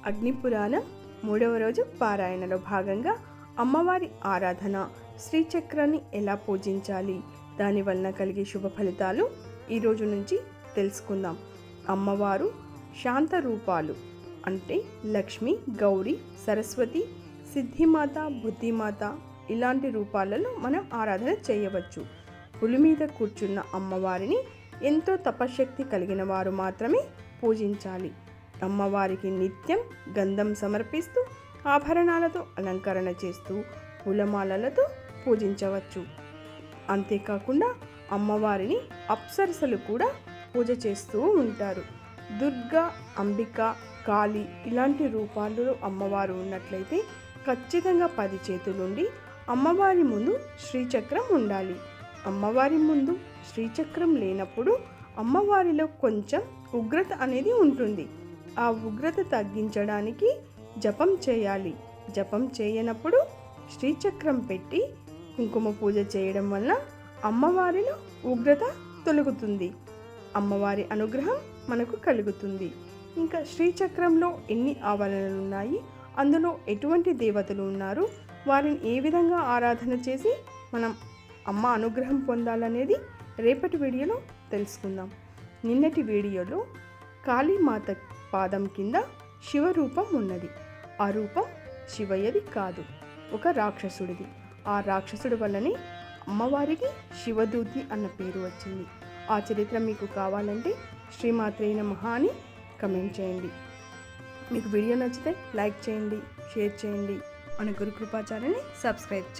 అగ్నిపురాణం 3వ రోజు పారాయణలో భాగంగా అమ్మవారి ఆరాధన, శ్రీచక్రాన్ని ఎలా పూజించాలి, దానివలన కలిగే శుభ ఫలితాలు ఈరోజు నుంచి తెలుసుకుందాం. అమ్మవారు శాంత రూపాలు అంటే లక్ష్మి, గౌరీ, సరస్వతి, సిద్ధిమాత, బుద్ధిమాత ఇలాంటి రూపాలలో మనం ఆరాధన చేయవచ్చు. పులి మీద కూర్చున్న అమ్మవారిని ఎంతో తపశక్తి కలిగిన వారు మాత్రమే పూజించాలి. అమ్మవారికి నిత్యం గంధం సమర్పిస్తూ, ఆభరణాలతో అలంకరణ చేస్తూ, పూలమాలలతో పూజించవచ్చు. అంతేకాకుండా అమ్మవారిని అప్సరసలు కూడా పూజ చేస్తూ ఉంటారు. దుర్గా, అంబిక, కాళీ ఇలాంటి రూపాల్లో అమ్మవారు ఉన్నట్లయితే ఖచ్చితంగా 10 చేతులుండి అమ్మవారి ముందు శ్రీచక్రం ఉండాలి. అమ్మవారి ముందు శ్రీచక్రం లేనప్పుడు అమ్మవారిలో కొంచెం ఉగ్రత అనేది ఉంటుంది. ఆ ఉగ్రత తగ్గించడానికి జపం చేయాలి. జపం చేయనప్పుడు శ్రీచక్రం పెట్టి కుంకుమ పూజ చేయడం వల్ల అమ్మవారిలో ఉగ్రత తొలగుతుంది. అమ్మవారి అనుగ్రహం మనకు కలుగుతుంది. ఇంకా శ్రీచక్రంలో ఎన్ని ఆవరణలు ఉన్నాయి, అందులో ఎటువంటి దేవతలు ఉన్నారు, వారిని ఏ విధంగా ఆరాధన చేసి మనం అమ్మ అనుగ్రహం పొందాలనేది రేపటి వీడియోలో తెలుసుకుందాం. నిన్నటి వీడియోలో కాళీమాత పాదం కింద శివరూపం ఉన్నది. ఆ రూపం శివయ్యది కాదు, ఒక రాక్షసుడిది. ఆ రాక్షసుడి వల్లనే అమ్మవారికి శివదూతి అన్న పేరు వచ్చింది. ఆ చరిత్ర మీకు కావాలంటే శ్రీమాత్రే నమః అని కమెంట్ చేయండి. మీకు వీడియో నచ్చితే లైక్ చేయండి, షేర్ చేయండి. మన గురుకృపాచార్యని సబ్స్క్రైబ్ చేయండి.